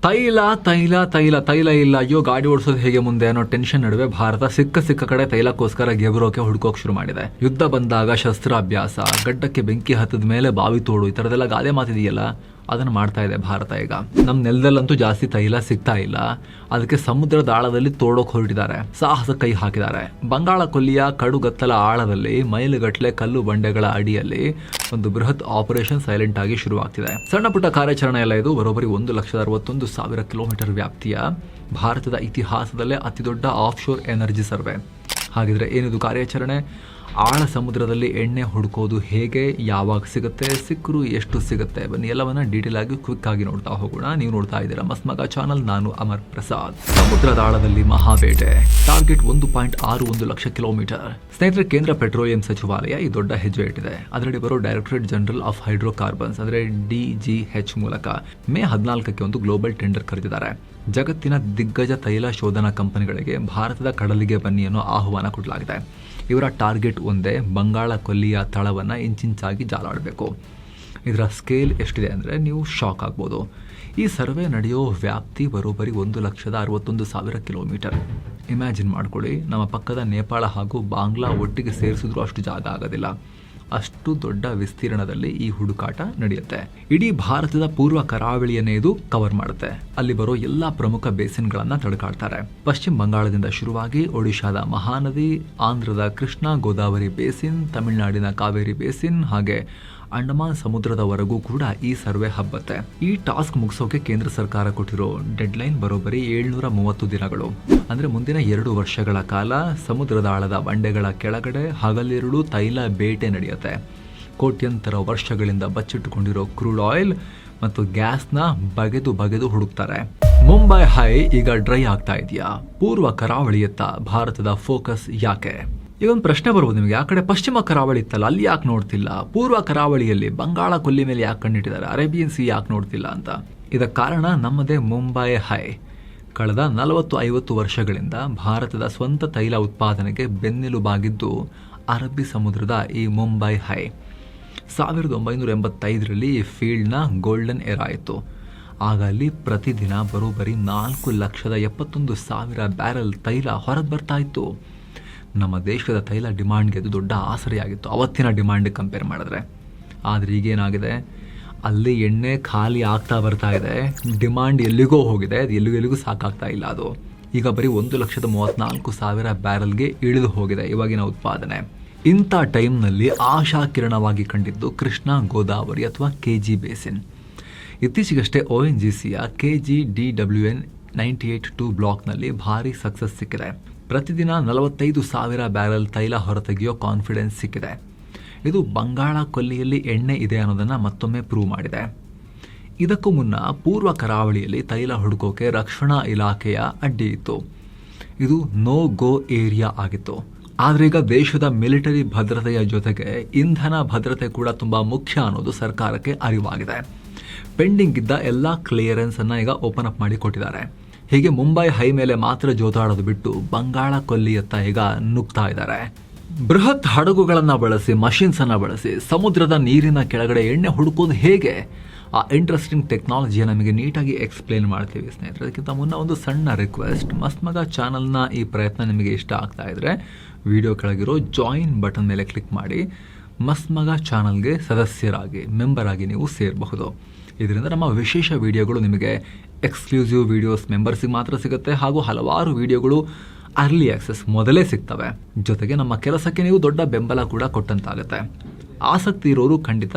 ತೈಲ ತೈಲ ತೈಲ ತೈಲ ಇಲ್ಲ, ಅಯ್ಯೋ ಗಾಡಿ ಓಡಿಸೋದು ಹೇಗೆ ಮುಂದೆ ಅನ್ನೋ ಟೆನ್ಷನ್ ನಡುವೆ ಭಾರತ ಸಿಕ್ಕ ಕಡೆ ತೈಲಕ್ಕೋಸ್ಕರ ಗೆಬರೋಕೆ ಹುಡುಕೋಕೆ ಶುರು ಮಾಡಿದೆ. ಯುದ್ಧ ಬಂದಾಗ ಶಸ್ತ್ರಾಭ್ಯಾಸ, ಗಡ್ಡಕ್ಕೆ ಬೆಂಕಿ ಹತ್ತದ ಮೇಲೆ ಬಾವಿ ತೋಡು, ಈ ತರದೆಲ್ಲ ಗಾದೆ ಮಾತಿದೆಯಲ್ಲ, ಅದನ್ನು ಮಾಡ್ತಾ ಇದೆ ಭಾರತ. ಈಗ ನಮ್ಮ ನೆಲದಲ್ಲಂತೂ ಜಾಸ್ತಿ ತೈಲ ಸಿಗ್ತಾ ಇಲ್ಲ, ಅದಕ್ಕೆ ಸಮುದ್ರದ ಆಳದಲ್ಲಿ ತೋಡೋಕೆ ಹೊರಟಿದ್ದಾರೆ, ಸಾಹಸ ಕೈ ಹಾಕಿದ್ದಾರೆ. ಬಂಗಾಳ ಕೊಲ್ಲಿಯ ಕಡುಗತ್ತಲ ಆಳದಲ್ಲಿ ಮೈಲುಗಟ್ಟಲೆ ಕಲ್ಲು ಬಂಡೆಗಳ ಅಡಿಯಲ್ಲಿ ಒಂದು ಬೃಹತ್ ಆಪರೇಷನ್ ಸೈಲೆಂಟ್ ಆಗಿ ಶುರುವಾಗ್ತಿದೆ. ಸಣ್ಣ ಪುಟ್ಟ ಕಾರ್ಯಾಚರಣೆ ಎಲ್ಲ ಇದು. ಬರೋಬ್ಬರಿ 1,61,000 ಕಿಲೋಮೀಟರ್ ವ್ಯಾಪ್ತಿಯ ಭಾರತದ ಇತಿಹಾಸದಲ್ಲೇ ಅತಿದೊಡ್ಡ ಆಫ್ ಶೋರ್ ಎನರ್ಜಿ ಸರ್ವೆ. ಹಾಗಿದ್ರೆ ಏನಿದು ಕಾರ್ಯಾಚರಣೆ? ಆಳ ಸಮುದ್ರದಲ್ಲಿ ಎಣ್ಣೆ ಹುಡುಕೋದು ಹೇಗೆ, ಯಾವಾಗ ಸಿಗುತ್ತೆ, ಸಿಕ್ಕರು ಎಷ್ಟು ಸಿಗುತ್ತೆ, ಬನ್ನಿ ಎಲ್ಲವನ್ನ ಡೀಟೇಲ್ ಆಗಿ ಕ್ವಿಕ್ ಆಗಿ ನೋಡ್ತಾ ಹೋಗೋಣ. ನೀವು ನೋಡ್ತಾ ಇದ್ದೀರಾ ಮಸ್ಮಗ ಚಾನಲ್, ನಾನು ಅಮರ್ ಪ್ರಸಾದ್. ಸಮುದ್ರದ ಆಳದಲ್ಲಿ ಮಹಾಬೇಟೆ, ಟಾರ್ಗೆಟ್ 1.61 ಲಕ್ಷ ಕಿಲೋಮೀಟರ್. ಸ್ನೇಹಿತರೆ, ಕೇಂದ್ರ ಪೆಟ್ರೋಲಿಯಂ ಸಚಿವಾಲಯ ಈ ದೊಡ್ಡ ಹೆಜ್ಜೆ ಇಟ್ಟಿದೆ. ಅದರಲ್ಲಿ ಬರೋ ಡೈರೆಕ್ಟರೇಟ್ ಜನರಲ್ ಆಫ್ ಹೈಡ್ರೋಕಾರ್ಬನ್ಸ್ ಅಂದ್ರೆ DGH ಮೂಲಕ ಮೇ 14ಕ್ಕೆ ಒಂದು ಗ್ಲೋಬಲ್ ಟೆಂಡರ್ ಕರೆದಿದ್ದಾರೆ. ಜಗತ್ತಿನ ದಿಗ್ಗಜ ತೈಲ ಶೋಧನಾ ಕಂಪನಿಗಳಿಗೆ ಭಾರತದ ಕಡಲಿಗೆ ಬನ್ನಿ ಅನ್ನೋ ಆಹ್ವಾನ ಕೊಡಲಾಗಿದೆ. ಇವರ ಟಾರ್ಗೆಟ್ ಒಂದೇ, ಬಂಗಾಳ ಕೊಲ್ಲಿಯ ತಳವನ್ನು ಇಂಚಿಂಚಾಗಿ ಜಾಲಾಡಬೇಕು. ಇದರ ಸ್ಕೇಲ್ ಎಷ್ಟಿದೆ ಅಂದರೆ ನೀವು ಶಾಕ್ ಆಗ್ಬೋದು. ಈ ಸರ್ವೆ ನಡೆಯೋ ವ್ಯಾಪ್ತಿ ಬರೋಬ್ಬರಿ 1,61,000 ಕಿಲೋಮೀಟರ್. ಇಮ್ಯಾಜಿನ್ ಮಾಡ್ಕೊಳ್ಳಿ, ನಮ್ಮ ಪಕ್ಕದ ನೇಪಾಳ ಹಾಗೂ ಬಾಂಗ್ಲಾ ಒಟ್ಟಿಗೆ ಸೇರಿಸಿದ್ರು ಅಷ್ಟು ಜಾಗ ಆಗೋದಿಲ್ಲ. ಅಷ್ಟು ದೊಡ್ಡ ವಿಸ್ತೀರ್ಣದಲ್ಲಿ ಈ ಹುಡುಕಾಟ ನಡೆಯುತ್ತೆ. ಇಡೀ ಭಾರತದ ಪೂರ್ವ ಕರಾವಳಿಯನ್ನೇ ಇದು ಕವರ್ ಮಾಡುತ್ತೆ. ಅಲ್ಲಿ ಬರೋ ಎಲ್ಲಾ ಪ್ರಮುಖ ಬೇಸಿನ್ಗಳನ್ನ ತಡೆಕಾಡ್ತಾರೆ. ಪಶ್ಚಿಮ ಬಂಗಾಳದಿಂದ ಶುರುವಾಗಿ ಒಡಿಶಾದ ಮಹಾನದಿ, ಆಂಧ್ರದ ಕೃಷ್ಣ ಗೋದಾವರಿ ಬೇಸಿನ್, ತಮಿಳುನಾಡಿನ ಕಾವೇರಿ ಬೇಸಿನ್ ಹಾಗೆ ಅಂಡಮಾನ್ ಸಮುದ್ರದವರೆಗೂ ಕೂಡ ಈ ಸರ್ವೆ ಹಬ್ಬತ್ತೆ. ಈ ಟಾಸ್ಕ್ ಮುಗಿಸೋಕೆ ಕೇಂದ್ರ ಸರ್ಕಾರ ಕೊಟ್ಟಿರೋ ಡೆಡ್ಲೈನ್ ಬರೋಬ್ಬರಿ 730 ದಿನಗಳು. ಅಂದ್ರೆ ಮುಂದಿನ 2 ವರ್ಷಗಳ ಕಾಲ ಸಮುದ್ರದ ಆಳದ ಬಂಡೆಗಳ ಕೆಳಗಡೆ ಹಗಲಿರುಳು ತೈಲ ಬೇಟೆ ನಡೆಯುತ್ತೆ. ಕೋಟ್ಯಂತರ ವರ್ಷಗಳಿಂದ ಬಚ್ಚಿಟ್ಟುಕೊಂಡಿರೋ ಕ್ರೂಡ್ ಆಯಿಲ್ ಮತ್ತು ಗ್ಯಾಸ್ನ ಬಗೆದು ಹುಡುಕ್ತಾರೆ. ಮುಂಬೈ ಹೈ ಈಗ ಡ್ರೈ ಆಗ್ತಾ ಇದೆಯಾ? ಪೂರ್ವ ಕರಾವಳಿಯತ್ತ ಭಾರತದ ಫೋಕಸ್ ಯಾಕೆ? ಈಗ ಒಂದು ಪ್ರಶ್ನೆ ಬರ್ಬೋದು ನಿಮಗೆ, ಆ ಕಡೆ ಪಶ್ಚಿಮ ಕರಾವಳಿ ಇತ್ತಲ್ಲ, ಅಲ್ಲಿ ಯಾಕೆ ನೋಡ್ತಿಲ್ಲ? ಪೂರ್ವ ಕರಾವಳಿಯಲ್ಲಿ ಬಂಗಾಳ ಕೊಲ್ಲಿ ಮೇಲೆ ಯಾಕೆ ಕಂಡಿಟ್ಟಿದ್ದಾರೆ? ಅರೇಬಿಯನ್ ಸಿ ಯಾಕೆ ನೋಡ್ತಿಲ್ಲ ಅಂತ? ಇದಕ್ಕೆ ಕಾರಣ ನಮ್ಮದೇ ಮುಂಬೈ ಹೈ. ಕಳೆದ 40-50 ವರ್ಷಗಳಿಂದ ಭಾರತದ ಸ್ವಂತ ತೈಲ ಉತ್ಪಾದನೆಗೆ ಬೆನ್ನೆಲುಬಾಗಿದ್ದು ಅರಬ್ಬಿ ಸಮುದ್ರದ ಈ ಮುಂಬೈ ಹೈ. 1985ರಲ್ಲಿ ಈ ಫೀಲ್ಡ್ನ ಗೋಲ್ಡನ್ ಎರಾ ಇತ್ತು. ಆಗ ಅಲ್ಲಿ ಪ್ರತಿದಿನ ಬರೋಬ್ಬರಿ 4,71,000 ಬ್ಯಾರೆಲ್ ತೈಲ ಹೊರಗೆ ಬರ್ತಾ ಇತ್ತು. ನಮ್ಮ ದೇಶದ ತೈಲ ಡಿಮಾಂಡ್ಗೆ ಅದು ದೊಡ್ಡ ಆಸರೆಯಾಗಿತ್ತು ಅವತ್ತಿನ ಡಿಮಾಂಡ್ಗೆ ಕಂಪೇರ್ ಮಾಡಿದ್ರೆ. ಆದರೆ ಈಗೇನಾಗಿದೆ, ಅಲ್ಲಿ ಎಣ್ಣೆ ಖಾಲಿ ಆಗ್ತಾ ಬರ್ತಾ ಇದೆ, ಡಿಮಾಂಡ್ ಎಲ್ಲಿಗೋ ಹೋಗಿದೆ, ಅದು ಎಲ್ಲಿಗೂ ಸಾಕಾಗ್ತಾ ಇಲ್ಲ. ಅದು ಈಗ ಬರೀ 1,34,000 ಬ್ಯಾರಲ್ಗೆ ಇಳಿದು ಹೋಗಿದೆ ಇವಾಗಿನ ಉತ್ಪಾದನೆ. ಇಂಥ ಟೈಮ್ನಲ್ಲಿ ಆಶಾಕಿರಣವಾಗಿ ಕಂಡಿದ್ದು ಕೃಷ್ಣ ಗೋದಾವರಿ ಅಥವಾ KG ಬೇಸಿನ್. ಇತ್ತೀಚೆಗಷ್ಟೇ ONGCಯ KGDWN 98-2 ಬ್ಲಾಕ್ನಲ್ಲಿ ಭಾರಿ ಸಕ್ಸಸ್ ಸಿಕ್ಕಿದೆ. ಪ್ರತಿದಿನ 45,000 ಬ್ಯಾರಲ್ ತೈಲ ಹೊರತೆಗೆಯೋ ಕಾನ್ಫಿಡೆನ್ಸ್ ಸಿಕ್ಕಿದೆ. ಇದು ಬಂಗಾಳ ಕೊಲ್ಲಿಯಲ್ಲಿ ಎಣ್ಣೆ ಇದೆ ಅನ್ನೋದನ್ನು ಮತ್ತೊಮ್ಮೆ ಪ್ರೂವ್ ಮಾಡಿದೆ. ಇದಕ್ಕೂ ಮುನ್ನ ಪೂರ್ವ ಕರಾವಳಿಯಲ್ಲಿ ತೈಲ ಹುಡುಕೋಕೆ ರಕ್ಷಣಾ ಇಲಾಖೆಯ ಅಡ್ಡಿ ಇತ್ತು. ಇದು ನೋ ಗೋ ಏರಿಯಾ ಆಗಿತ್ತು. ಆದರೆ ಈಗ ದೇಶದ ಮಿಲಿಟರಿ ಭದ್ರತೆಯ ಜೊತೆಗೆ ಇಂಧನ ಭದ್ರತೆ ಕೂಡ ತುಂಬ ಮುಖ್ಯ ಅನ್ನೋದು ಸರ್ಕಾರಕ್ಕೆ ಅರಿವಾಗಿದೆ. ಪೆಂಡಿಂಗ್ ಇದ್ದ ಎಲ್ಲ ಕ್ಲಿಯರೆನ್ಸ್ ಅನ್ನ ಈಗ ಓಪನ್ ಅಪ್ ಮಾಡಿ ಕೊಟ್ಟಿದ್ದಾರೆ. ಹೀಗೆ ಮುಂಬೈ ಹೈ ಮೇಲೆ ಮಾತ್ರ ಜೋತಾಡೋದು ಬಿಟ್ಟು ಬಂಗಾಳ ಕೊಲ್ಲಿಯತ್ತ ಈಗ ನುಗ್ತಾ ಇದ್ದಾರೆ. ಬೃಹತ್ ಹಡಗುಗಳನ್ನು ಬಳಸಿ, ಮಷಿನ್ಸ್ ಅನ್ನ ಬಳಸಿ ಸಮುದ್ರದ ನೀರಿನ ಕೆಳಗಡೆ ಎಣ್ಣೆ ಹುಡುಕೋದು ಹೇಗೆ, ಆ ಇಂಟ್ರೆಸ್ಟಿಂಗ್ ಟೆಕ್ನಾಲಜಿಯ ನಮಗೆ ನೀಟಾಗಿ ಎಕ್ಸ್ಪ್ಲೇನ್ ಮಾಡ್ತೀವಿ ಸ್ನೇಹಿತರೆ. ಅದಕ್ಕಿಂತ ಮುನ್ನ ಒಂದು ಸಣ್ಣ ರಿಕ್ವೆಸ್ಟ್, ಮಸ್ಮಗ ಚಾನಲ್ನ ಈ ಪ್ರಯತ್ನ ನಿಮಗೆ ಇಷ್ಟ ಆಗ್ತಾ ಇದ್ರೆ ವಿಡಿಯೋ ಕೆಳಗಿರೋ ಜಾಯಿನ್ ಬಟನ್ ಮೇಲೆ ಕ್ಲಿಕ್ ಮಾಡಿ ಮಸ್ಮಗ ಚಾನಲ್ಗೆ ಸದಸ್ಯರಾಗಿ, ಮೆಂಬರ್ ಆಗಿ ನೀವು ಸೇರಬಹುದು. ಇದರಿಂದ ನಮ್ಮ ವಿಶೇಷ ವಿಡಿಯೋಗಳು ನಿಮಗೆ ಎಕ್ಸ್ಕ್ಲೂಸಿವ್ ವಿಡಿಯೋಸ್ ಮೆಂಬರ್ಸಿಗೆ ಮಾತ್ರ ಸಿಗುತ್ತೆ, ಹಾಗೂ ಹಲವಾರು ವಿಡಿಯೋಗಳು ಅರ್ಲಿ ಆಕ್ಸೆಸ್ ಮೊದಲೇ ಸಿಗ್ತವೆ. ಜೊತೆಗೆ ನಮ್ಮ ಕೆಲಸಕ್ಕೆ ನೀವು ದೊಡ್ಡ ಬೆಂಬಲ ಕೂಡ ಕೊಟ್ಟಂತಾಗುತ್ತೆ. ಆಸಕ್ತಿ ಇರೋರು ಖಂಡಿತ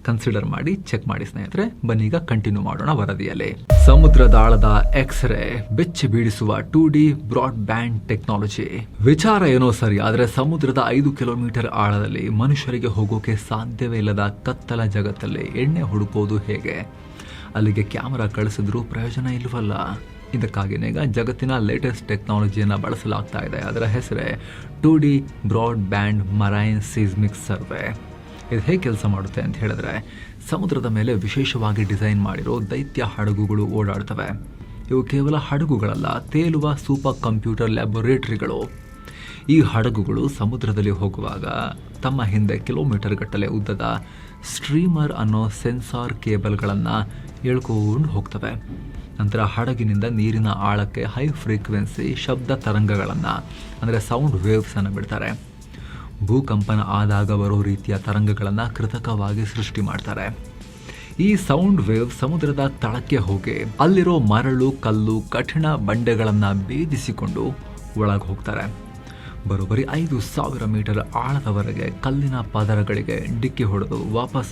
ಕನ್ಸಿಡರ್ ಮಾಡಿ ಚೆಕ್ ಮಾಡಿ ಸ್ನೇಹಿತರೆ. ಬನ್ನೀಗ ಕಂಟಿನ್ಯೂ ಮಾಡೋಣ ವರದಿಯಲ್ಲಿ. ಸಮುದ್ರದ ಆಳದ ಎಕ್ಸ್ರೇ ಬೆಚ್ಚಿ ಬೀಳಿಸುವ 2D ಬ್ರಾಡ್ ಬ್ಯಾಂಡ್ ಟೆಕ್ನಾಲಜಿ. ವಿಚಾರ ಏನೋ ಸರಿ, ಆದರೆ ಸಮುದ್ರದ 5 ಕಿಲೋಮೀಟರ್ ಆಳದಲ್ಲಿ ಮನುಷ್ಯರಿಗೆ ಹೋಗೋಕೆ ಸಾಧ್ಯವೇ ಇಲ್ಲದ ಕತ್ತಲ ಜಗತ್ತಲ್ಲಿ ಎಣ್ಣೆ ಹುಡುಕೋದು ಹೇಗೆ? ಅಲ್ಲಿಗೆ ಕ್ಯಾಮರಾ ಕಳಿಸಿದ್ರೂ ಪ್ರಯೋಜನ ಇಲ್ವಲ್ಲ. ಇದಕ್ಕಾಗಿನೇ ಈಗ ಜಗತ್ತಿನ ಲೇಟೆಸ್ಟ್ ಟೆಕ್ನಾಲಜಿಯನ್ನು ಬಳಸಲಾಗ್ತಾ ಇದೆ. ಅದರ ಹೆಸರೇ 2D broad band marine seismic survey. ಇದು ಹೇಗೆ ಕೆಲಸ ಮಾಡುತ್ತೆ ಅಂತ ಹೇಳಿದ್ರೆ, ಸಮುದ್ರದ ಮೇಲೆ ವಿಶೇಷವಾಗಿ ಡಿಸೈನ್ ಮಾಡಿರೋ ದೈತ್ಯ ಹಡಗುಗಳು ಓಡಾಡ್ತವೆ. ಇವು ಕೇವಲ ಹಡಗುಗಳಲ್ಲ, ತೇಲುವ ಸೂಪರ್ ಕಂಪ್ಯೂಟರ್ ಲ್ಯಾಬೊರೇಟರಿಗಳು. ಈ ಹಡಗುಗಳು ಸಮುದ್ರದಲ್ಲಿ ಹೋಗುವಾಗ ತಮ್ಮ ಹಿಂದೆ ಕಿಲೋಮೀಟರ್ ಗಟ್ಟಲೆ ಉದ್ದದ ಸ್ಟ್ರೀಮರ್ ಅನ್ನೋ ಸೆನ್ಸಾರ್ ಕೇಬಲ್ಗಳನ್ನು ಎಳ್ಕೊಂಡು ಹೋಗ್ತವೆ. ನಂತರ ಹಡಗಿನಿಂದ ನೀರಿನ ಆಳಕ್ಕೆ ಹೈ ಫ್ರೀಕ್ವೆನ್ಸಿ ಶಬ್ದ ತರಂಗಗಳನ್ನು ಅಂದರೆ ಸೌಂಡ್ ವೇವ್ಸನ್ನು ಬಿಡ್ತಾರೆ. ಭೂಕಂಪನ ಆದಾಗ ಬರೋ ರೀತಿಯ ತರಂಗಗಳನ್ನು ಕೃತಕವಾಗಿ ಸೃಷ್ಟಿ ಮಾಡ್ತಾರೆ. ಈ ಸೌಂಡ್ ವೇವ್ ಸಮುದ್ರದ ತಳಕ್ಕೆ ಹೋಗಿ ಅಲ್ಲಿರೋ ಮರಳು, ಕಲ್ಲು, ಕಠಿಣ ಬಂಡೆಗಳನ್ನು ಭೇದಿಸಿಕೊಂಡು ಒಳಗೆ ಹೋಗ್ತಾರೆ. ಬರೋಬ್ಬರಿ 5,000 ಮೀಟರ್ ಆಳದವರೆಗೆ ಕಲ್ಲಿನ ಪದರಗಳಿಗೆ ಡಿಕ್ಕಿ ಹೊಡೆದು ವಾಪಸ್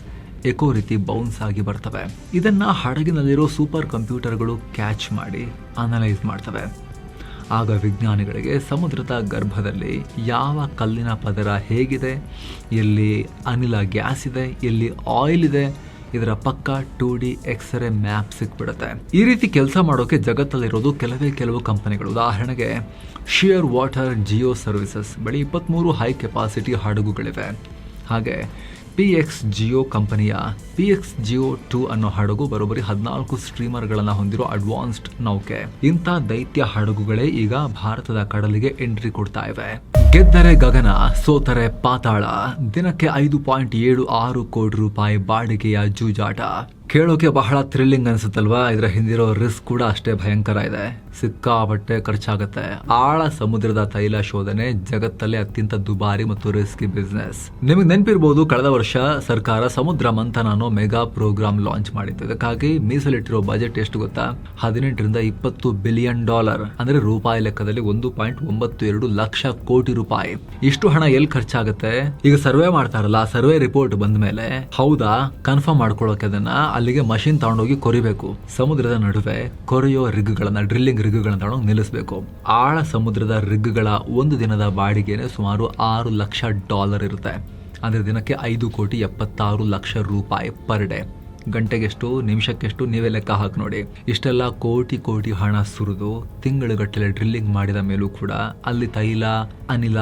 ಎಕೋ ರೀತಿ ಬೌನ್ಸ್ ಆಗಿ ಬರ್ತವೆ. ಇದನ್ನ ಹಡಗಿನಲ್ಲಿರೋ ಸೂಪರ್ ಕಂಪ್ಯೂಟರ್ಗಳು ಕ್ಯಾಚ್ ಮಾಡಿ ಅನಲೈಸ್ ಮಾಡ್ತವೆ. ಆಗ ವಿಜ್ಞಾನಿಗಳಿಗೆ ಸಮುದ್ರದ ಗರ್ಭದಲ್ಲಿ ಯಾವ ಕಲ್ಲಿನ ಪದರ ಹೇಗಿದೆ, ಎಲ್ಲಿ ಅನಿಲ ಗ್ಯಾಸ್ ಇದೆ, ಎಲ್ಲಿ ಆಯಿಲ್ ಇದೆ, ಇದರ ಪಕ್ಕ 2D ಎಕ್ಸ್ರೇ ಮ್ಯಾಪ್ ಸಿಕ್ಬಿಡುತ್ತೆ. ಈ ರೀತಿ ಕೆಲಸ ಮಾಡೋಕೆ ಜಗತ್ತಲ್ಲಿರೋದು ಕೆಲವು ಕಂಪನಿಗಳು. ಉದಾಹರಣೆಗೆ ಶಿಯರ್ ವಾಟರ್ ಜಿಯೋ ಸರ್ವಿಸಸ್ ಬಳಿ 23 ಹೈ ಕೆಪಾಸಿಟಿ ಹಡಗುಗಳಿವೆ. ಹಾಗೆ PX ಜಿಯೋ ಕಂಪನಿಯ PX ಜಿಯೋ 2 ಅನ್ನೋ ಹಡಗು ಬರೋಬ್ಬರಿ 14 ಸ್ಟ್ರೀಮರ್ಗಳನ್ನು ಹೊಂದಿರೋ ಅಡ್ವಾನ್ಸ್ಡ್ ನೌಕೆ. ಇಂಥ ದೈತ್ಯ ಹಡಗುಗಳೇ ಈಗ ಭಾರತದ ಕಡಲಿಗೆ ಎಂಟ್ರಿ ಕೊಡ್ತಾ ಇವೆ. ಗೆದ್ದರೆ ಗಗನ, ಸೋತರೆ ಪಾತಾಳ. ದಿನಕ್ಕೆ 5.76 ಕೋಟಿ ರೂಪಾಯಿ ಬಾಡಿಗೆಯ ಜೂಜಾಟ. ಕೇಳೋಕೆ ಬಹಳ ಥ್ರಿಲ್ಲಿಂಗ್ ಅನ್ಸುತ್ತಲ್ವಾ? ಇದರ ಹಿಂದಿರೋ ರಿಸ್ಕ್ ಕೂಡ ಅಷ್ಟೇ ಭಯಂಕರ ಇದೆ. ಸಿಕ್ಕಾಪಟ್ಟೆ ಖರ್ಚಾಗತ್ತೆ. ಆಳ ಸಮುದ್ರದ ತೈಲ ಶೋಧನೆ ಜಗತ್ತಲ್ಲೇ ಅತ್ಯಂತ ದುಬಾರಿ ಮತ್ತು ರಿಸ್ಕಿ ಬಿಸ್ನೆಸ್. ನಿಮಗೆ ನೆನಪಿರ್ಬೋದು, ಕಳೆದ ವರ್ಷ ಸರ್ಕಾರ ಸಮುದ್ರ ಮಂಥನ ಅನ್ನೋ ಮೆಗಾ ಪ್ರೋಗ್ರಾಮ್ ಲಾಂಚ್ ಮಾಡಿತ್ತು. ಇದಕ್ಕಾಗಿ ಮೀಸಲಿಟ್ಟಿರೋ ಬಜೆಟ್ ಎಷ್ಟು ಗೊತ್ತಾ? 18 ರಿಂದ 20 ಬಿಲಿಯನ್ ಡಾಲರ್, ಅಂದ್ರೆ ರೂಪಾಯಿ ಲೆಕ್ಕದಲ್ಲಿ 1.92 ಲಕ್ಷ ಕೋಟಿ ರೂಪಾಯಿ. ಇಷ್ಟು ಹಣ ಎಲ್ಲಿ ಖರ್ಚಾಗುತ್ತೆ? ಈಗ ಸರ್ವೆ ಮಾಡ್ತಾರಲ್ಲ, ಸರ್ವೆ ರಿಪೋರ್ಟ್ ಬಂದ ಮೇಲೆ ಹೌದಾ ಕನ್ಫರ್ಮ್ ಮಾಡ್ಕೊಳ್ಳೋಕೆ ಅದನ್ನ ಅಲ್ಲಿಗೆ ಮಷಿನ್ ತಗೊಂಡೋಗಿ ಕೊರಿಬೇಕು. ಸಮುದ್ರದ ನಡುವೆ ಕೊರೆಯೋ ರಿಗ್ಗಳನ್ನ, ಡ್ರಿಲ್ಲಿಂಗ್ ರಿಗ್ಗಳನ್ನ ತಗೊಂಡೋಗಿ ನಿಲ್ಲಿಸಬೇಕು. ಆಳ ಸಮುದ್ರದ ರಿಗ್ಗಳ ಒಂದು ದಿನದ ಬಾಡಿಗೆನೆ ಸುಮಾರು $6 ಲಕ್ಷ ಇರುತ್ತೆ. ಅಂದ್ರೆ ದಿನಕ್ಕೆ 5.76 ಲಕ್ಷ ರೂಪಾಯಿ ಪರ್ ಡೇ. ಗಂಟೆಗೆಷ್ಟು, ನಿಮಿಷಕ್ಕೆಷ್ಟು, ನೀವೇ ಲೆಕ್ಕ ಹಾಕಿ ನೋಡಿ. ಇಷ್ಟೆಲ್ಲ ಕೋಟಿ ಹಣ ಸುರಿದು ತಿಂಗಳುಗಟ್ಟಲೆ ಡ್ರಿಲ್ಲಿಂಗ್ ಮಾಡಿದ ಮೇಲೂ ಕೂಡ ಅಲ್ಲಿ ತೈಲ, ಅನಿಲ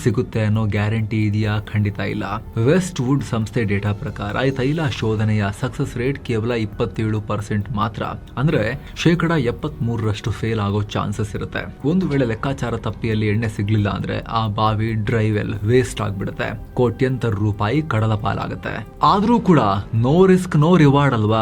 ಸಿಗುತ್ತೆ ಅನ್ನೋ ಗ್ಯಾರಂಟಿ ಇದೆಯಾ? ಖಂಡಿತ ಇಲ್ಲ. ವೆಸ್ಟ್ ವುಡ್ ಸಂಸ್ಥೆ ಡೇಟಾ ಪ್ರಕಾರ ಈ ತೈಲ ಶೋಧನೆಯ ಸಕ್ಸಸ್ ರೇಟ್ ಕೇವಲ 27% ಮಾತ್ರ. ಅಂದ್ರೆ 73% ಫೇಲ್ ಆಗೋ ಚಾನ್ಸಸ್ ಇರುತ್ತೆ. ಒಂದು ವೇಳೆ ಲೆಕ್ಕಾಚಾರ ತಪ್ಪಿಯಲ್ಲಿ ಎಣ್ಣೆ ಸಿಗ್ಲಿಲ್ಲ ಅಂದ್ರೆ ಆ ಬಾವಿ ಡ್ರೈವೆಲ್ ವೇಸ್ಟ್ ಆಗ್ಬಿಡುತ್ತೆ. ಕೋಟ್ಯಂತರ ರೂಪಾಯಿ ಕಡಲ ಪಾಲಾಗುತ್ತೆ. ಆದ್ರೂ ಕೂಡ ನೋ ರಿಸ್ಕ್ ನೋ ರಿವಾರ್ಡ್ ಅಲ್ವಾ?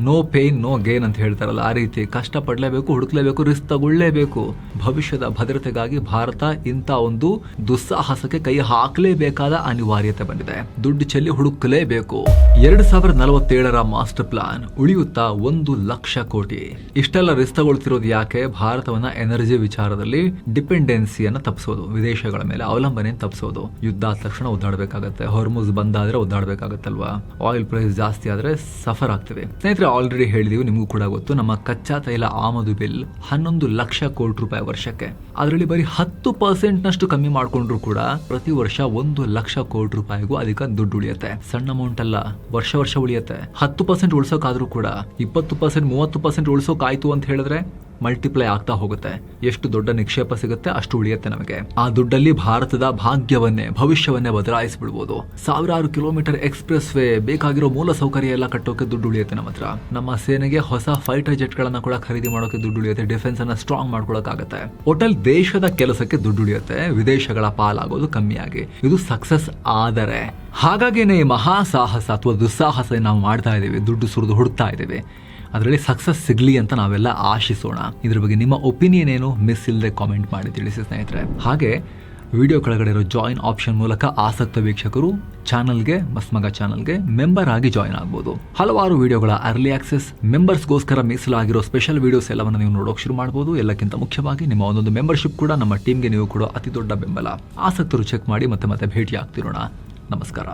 ನೋ ಪೇನ್ ನೋ ಗೇನ್ ಅಂತ ಹೇಳ್ತಾರಲ್ಲ, ಆ ರೀತಿ ಕಷ್ಟ ಪಡ್ಲೇಬೇಕು, ಹುಡುಕ್ಲೇಬೇಕು, ರಿಸ್ಕ್ ತಗೊಳ್ಳೇಬೇಕು. ಭವಿಷ್ಯದ ಭದ್ರತೆಗಾಗಿ ಭಾರತ ಇಂಥ ಒಂದು ದುಸ್ಸಾಹಸಕ್ಕೆ ಕೈ ಹಾಕಲೇಬೇಕಾದ ಅನಿವಾರ್ಯತೆ ಬಂದಿದೆ. ದುಡ್ಡು ಚೆಲ್ಲಿ ಹುಡುಕಲೇಬೇಕು. 2047 ಮಾಸ್ಟರ್ ಪ್ಲಾನ್ ಉಳಿಯುತ್ತಾ 1 ಲಕ್ಷ ಕೋಟಿ. ಇಷ್ಟೆಲ್ಲ ರಿಸ್ಕ್ ತಗೊಳ್ತಿರೋದು ಯಾಕೆ? ಭಾರತವನ್ನ ಎನರ್ಜಿ ವಿಚಾರದಲ್ಲಿ ಡಿಪೆಂಡೆನ್ಸಿಯನ್ನ ತಪ್ಪಿಸೋದು, ವಿದೇಶಗಳ ಮೇಲೆ ಅವಲಂಬನೆ ತಪ್ಪಿಸೋದು. ಯುದ್ಧ ಆದ ತಕ್ಷಣ ಒದ್ದಾಡಬೇಕಾಗತ್ತೆ, ಹೊರ್ಮುಜ್ ಬಂದಾದ್ರೆ ಒದ್ದಾಡಬೇಕಾಗತ್ತಲ್ವಾ? ಆಯಿಲ್ ಪ್ರೈಸ್ ಜಾಸ್ತಿ ಆದ್ರೆ ಸಫರ್ ಆಗ್ತವೆ. ಸ್ನೇಹಿತರೆ, ಆಲ್ರೆಡಿ ಹೇಳಿದೀವಿ, ನಿಮಗೂ ಕೂಡ ಗೊತ್ತು, ನಮ್ಮ ಕಚ್ಚಾ ತೈಲ ಆಮದು ಬಿಲ್ 11 ಲಕ್ಷ ಕೋಟಿ ರೂಪಾಯಿ ವರ್ಷಕ್ಕೆ. ಅದರಲ್ಲಿ ಬರೀ 10% ನಷ್ಟು ಕಮ್ಮಿ ಮಾಡ್ಕೊಂಡ್ರು ಕೂಡ ಪ್ರತಿ ವರ್ಷ 1 ಲಕ್ಷ ಕೋಟಿ ರೂಪಾಯಿಗೂ ಅಧಿಕ ದುಡ್ಡು ಉಳಿಯುತ್ತೆ. ಸಣ್ಣ ಅಮೌಂಟ್ ಅಲ್ಲ, ವರ್ಷ ಉಳಿಯುತ್ತೆ. 10% ಉಳಿಸೋಕಾದ್ರೂ ಕೂಡ 20%, 30% ಉಳಿಸೋಕಾಯ್ತು ಅಂತ ಹೇಳಿದ್ರೆ ಮಲ್ಟಿಪ್ಲೈ ಆಗ್ತಾ ಹೋಗುತ್ತೆ. ಎಷ್ಟು ದೊಡ್ಡ ನಿಕ್ಷೇಪ ಸಿಗುತ್ತೆ ಅಷ್ಟು ಉಳಿಯುತ್ತೆ ನಮಗೆ. ಆ ದುಡ್ಡಲ್ಲಿ ಭಾರತದ ಭಾಗ್ಯವನ್ನೇ, ಭವಿಷ್ಯವನ್ನೇ ಬದಲಾಯಿಸ್ಬಿಡ್ಬೋದು. 1000 ಕಿಲೋಮೀಟರ್ ಎಕ್ಸ್ಪ್ರೆಸ್ ವೇ, ಬೇಕಾಗಿರೋ ಮೂಲ ಸೌಕರ್ಯ ಎಲ್ಲ ಕಟ್ಟೋಕೆ ದುಡ್ಡು ಉಳಿಯುತ್ತೆ ನಮ್ಮ ಹತ್ರ. ನಮ್ಮ ಸೇನೆಗೆ ಹೊಸ ಫೈಟರ್ ಜೆಟ್ ಗಳನ್ನ ಕೂಡ ಖರೀದಿ ಮಾಡೋಕೆ ದುಡ್ಡು ಉಳಿಯುತ್ತೆ. ಡಿಫೆನ್ಸ್ ಅನ್ನ ಸ್ಟ್ರಾಂಗ್ ಮಾಡ್ಕೊಳಕ್ಕಾಗತ್ತೆ. ಒಟ್ಟಲ್ಲಿ ದೇಶದ ಕೆಲಸಕ್ಕೆ ದುಡ್ಡು ಉಳಿಯುತ್ತೆ, ವಿದೇಶಗಳ ಪಾಲಾಗೋದು ಕಮ್ಮಿಯಾಗಿ. ಇದು ಸಕ್ಸಸ್ ಆದರೆ. ಹಾಗಾಗಿನೇ ಮಹಾ ಸಾಹಸ ಅಥವಾ ದುಸ್ಸಾಹಸ ನಾವು ಮಾಡ್ತಾ ಇದ್ದೀವಿ, ದುಡ್ಡು ಸುರಿದು ಹುಡುಕ್ತಾ ಇದ್ದೀವಿ. ಅದರಲ್ಲಿ ಸಕ್ಸಸ್ ಸಿಗ್ಲಿ ಅಂತ ನಾವೆಲ್ಲ ಆಶಿಸೋಣ. ಇದ್ರ ಬಗ್ಗೆ ನಿಮ್ಮ ಒಪಿನಿಯನ್ ಏನು? ಮಿಸ್ ಇಲ್ಲದೆ ಕಾಮೆಂಟ್ ಮಾಡಿ ತಿಳಿಸಿ ಸ್ನೇಹಿತರೆ. ಹಾಗೆ ವಿಡಿಯೋ ಕೆಳಗಡೆ ಇರೋ ಜಾಯಿನ್ ಆಪ್ಷನ್ ಮೂಲಕ ಆಸಕ್ತ ವೀಕ್ಷಕರು ಚಾನಲ್ಗೆ, ಮಸ್ಮಗ ಚಾನಲ್ಗೆ ಮೆಂಬರ್ ಆಗಿ ಜಾಯಿನ್ ಆಗ್ಬೋದು. ಹಲವಾರು ವಿಡಿಯೋಗಳ ಅರ್ಲಿ ಆಕ್ಸೆಸ್, ಮೆಂಬರ್ಸ್ಗೋಸ್ಕರ ಮೀಸಲಾಗಿರೋ ಸ್ಪೆಷಲ್ ವಿಡಿಯೋಸ್ ಎಲ್ಲವನ್ನು ನೀವು ನೋಡೋಕೆ ಶುರು ಮಾಡ್ಬೋದು. ಎಲ್ಲಕ್ಕಿಂತ ಮುಖ್ಯವಾಗಿ ನಿಮ್ಮ ಒಂದೊಂದು ಮೆಂಬರ್ಶಿಪ್ ಕೂಡ ನಮ್ಮ ಟೀಮ್ಗೆ ನೀವು ಕೂಡ ಅತಿ ದೊಡ್ಡ ಬೆಂಬಲ. ಆಸಕ್ತರು ಚೆಕ್ ಮಾಡಿ ಮತ್ತೆ ಭೇಟಿ ಆಗ್ತಿರೋಣ. ನಮಸ್ಕಾರ.